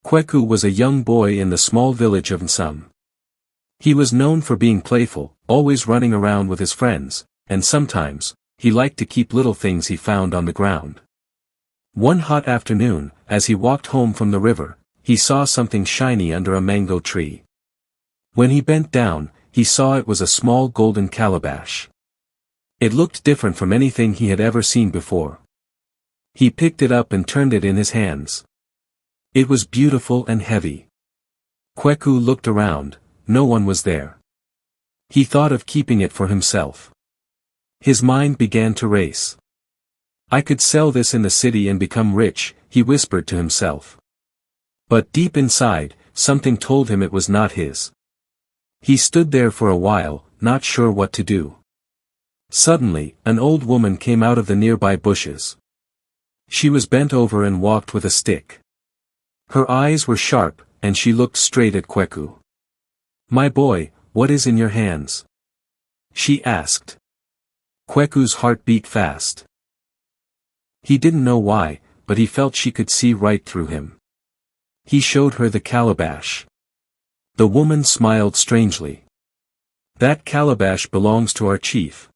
Kweku was a young boy in the small village of Nsum. He was known for being playful, always running around with his friends, and sometimes, he liked to keep little things he found on the ground. One hot afternoon, as he walked home from the river, he saw something shiny under a mango tree. When he bent down, he saw it was a small golden calabash. It looked different from anything he had ever seen before. He picked it up and turned it in his hands. It was beautiful and heavy. Kweku looked around, no one was there. He thought of keeping it for himself. His mind began to race. I could sell this in the city and become rich, he whispered to himself. But deep inside, something told him it was not his. He stood there for a while, not sure what to do. Suddenly, an old woman came out of the nearby bushes. She was bent over and walked with a stick. Her eyes were sharp, and she looked straight at Kweku. "My boy, what is in your hands?" she asked. Kweku's heart beat fast. He didn't know why, but he felt she could see right through him. He showed her the calabash. The woman smiled strangely. "That calabash belongs to our chief.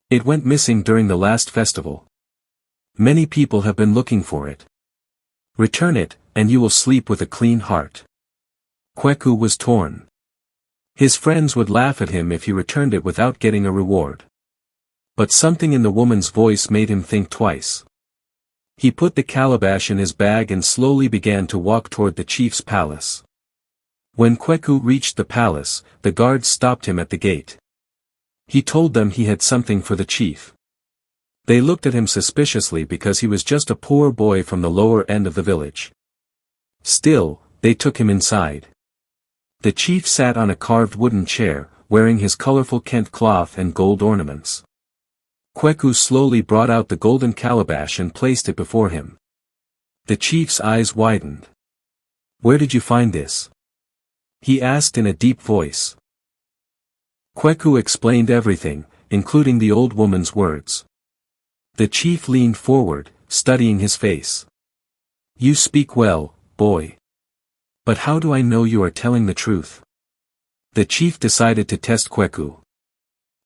It went missing during the last festival. Many people have been looking for it. Return it, and you will sleep with a clean heart." Kweku was torn. His friends would laugh at him if he returned it without getting a reward. But something in the woman's voice made him think twice. He put the calabash in his bag and slowly began to walk toward the chief's palace. When Kweku reached the palace, the guards stopped him at the gate. He told them he had something for the chief. They looked at him suspiciously because he was just a poor boy from the lower end of the village. Still, they took him inside. The chief sat on a carved wooden chair, wearing his colorful Kent cloth and gold ornaments. Kweku slowly brought out the golden calabash and placed it before him. The chief's eyes widened. "Where did you find this?" he asked in a deep voice. Kweku explained everything, including the old woman's words. The chief leaned forward, studying his face. "You speak well, boy. But how do I know you are telling the truth?" The chief decided to test Kweku.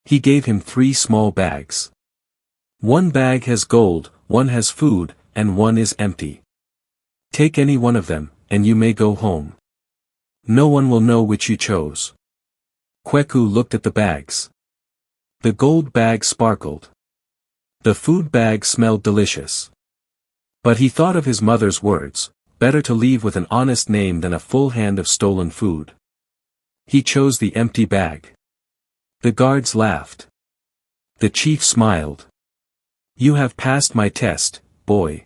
He gave him 3 small bags. "One bag has gold, one has food, and one is empty. Take any one of them, and you may go home. No one will know which you chose." Kweku looked at the bags. The gold bag sparkled. The food bag smelled delicious. But he thought of his mother's words, better to leave with an honest name than a full hand of stolen food. He chose the empty bag. The guards laughed. The chief smiled. "You have passed my test, boy."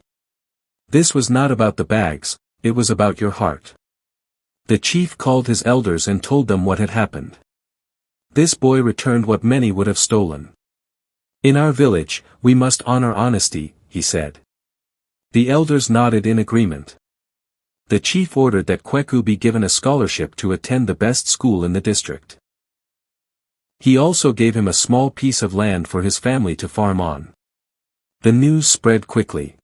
This was not about the bags, it was about your heart. The chief called his elders and told them what had happened. This boy returned what many would have stolen. "In our village, we must honor honesty," he said. The elders nodded in agreement. The chief ordered that Kweku be given a scholarship to attend the best school in the district. He also gave him a small piece of land for his family to farm on. The news spread quickly.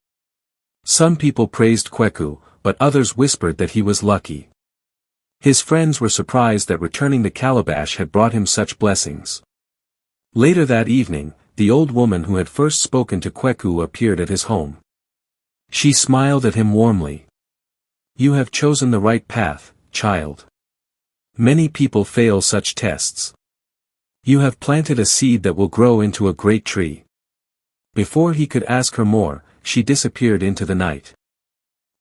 Some people praised Kweku, but others whispered that he was lucky. His friends were surprised that returning the calabash had brought him such blessings. Later that evening, the old woman who had first spoken to Kweku appeared at his home. She smiled at him warmly. "You have chosen the right path, child. Many people fail such tests. You have planted a seed that will grow into a great tree." Before he could ask her more, she disappeared into the night.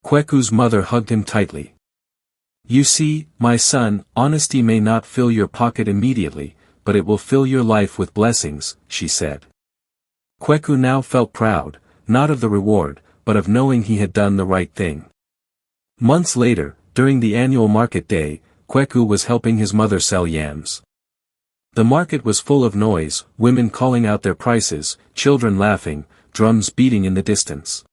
Kweku's mother hugged him tightly. "You see, my son, honesty may not fill your pocket immediately, but it will fill your life with blessings," she said. Kweku now felt proud, not of the reward, but of knowing he had done the right thing. Months later, during the annual market day, Kweku was helping his mother sell yams. The market was full of noise, women calling out their prices, children laughing, drums beating in the distance.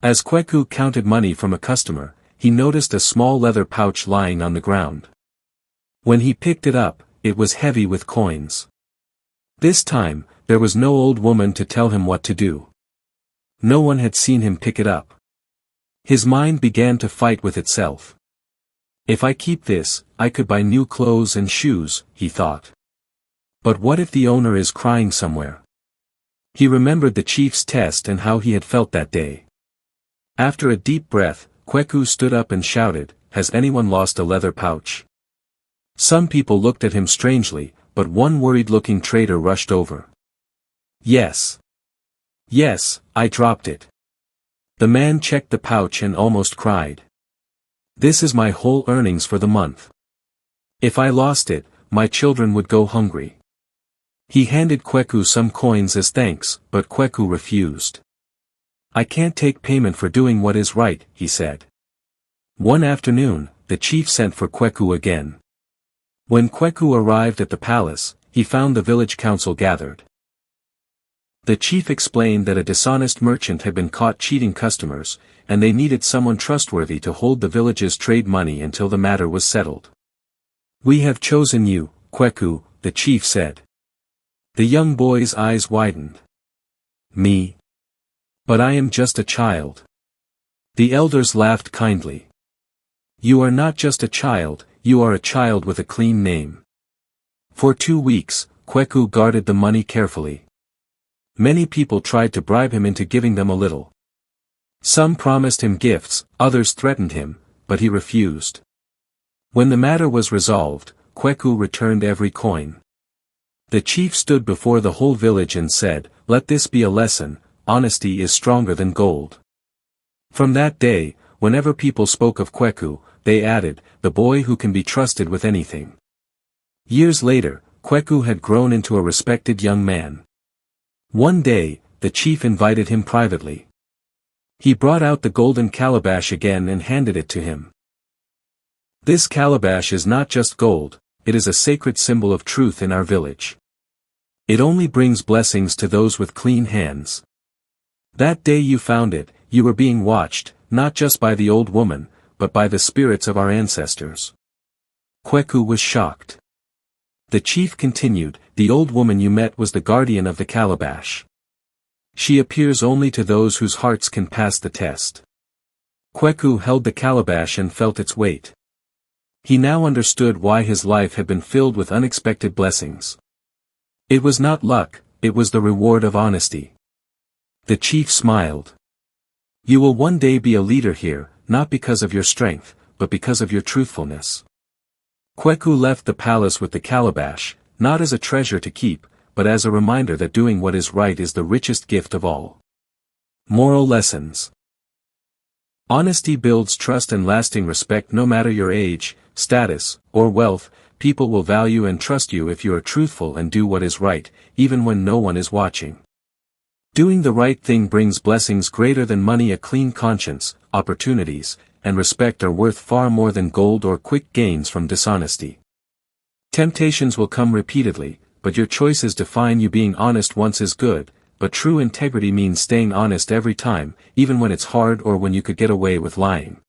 As Kweku counted money from a customer, he noticed a small leather pouch lying on the ground. When he picked it up, it was heavy with coins. This time, there was no old woman to tell him what to do. No one had seen him pick it up. His mind began to fight with itself. If I keep this, I could buy new clothes and shoes, he thought. But what if the owner is crying somewhere? He remembered the chief's test and how he had felt that day. After a deep breath, Kweku stood up and shouted, "Has anyone lost a leather pouch?" Some people looked at him strangely, but one worried-looking trader rushed over. "Yes. Yes, I dropped it." The man checked the pouch and almost cried. "This is my whole earnings for the month. If I lost it, my children would go hungry." He handed Kweku some coins as thanks, but Kweku refused. "I can't take payment for doing what is right," he said. One afternoon, the chief sent for Kweku again. When Kweku arrived at the palace, he found the village council gathered. The chief explained that a dishonest merchant had been caught cheating customers, and they needed someone trustworthy to hold the village's trade money until the matter was settled. "We have chosen you, Kweku," the chief said. The young boy's eyes widened. "Me? But I am just a child." The elders laughed kindly. "You are not just a child, you are a child with a clean name." For 2 weeks, Kweku guarded the money carefully. Many people tried to bribe him into giving them a little. Some promised him gifts, others threatened him, but he refused. When the matter was resolved, Kweku returned every coin. The chief stood before the whole village and said, "Let this be a lesson, honesty is stronger than gold." From that day, whenever people spoke of Kweku, they added, "The boy who can be trusted with anything." Years later, Kweku had grown into a respected young man. One day, the chief invited him privately. He brought out the golden calabash again and handed it to him. "This calabash is not just gold, it is a sacred symbol of truth in our village. It only brings blessings to those with clean hands. That day you found it, you were being watched, not just by the old woman, but by the spirits of our ancestors." Kweku was shocked. The chief continued, "The old woman you met was the guardian of the calabash. She appears only to those whose hearts can pass the test." Kweku held the calabash and felt its weight. He now understood why his life had been filled with unexpected blessings. It was not luck, it was the reward of honesty. The chief smiled. "You will one day be a leader here, not because of your strength, but because of your truthfulness." Kweku left the palace with the calabash, not as a treasure to keep, but as a reminder that doing what is right is the richest gift of all. Moral lessons. Honesty builds trust and lasting respect. No matter your age, status, or wealth, people will value and trust you if you are truthful and do what is right, even when no one is watching. Doing the right thing brings blessings greater than money. A clean conscience, opportunities, and respect are worth far more than gold or quick gains from dishonesty. Temptations will come repeatedly, but your choices define you. Being honest once is good, but true integrity means staying honest every time, even when it's hard or when you could get away with lying.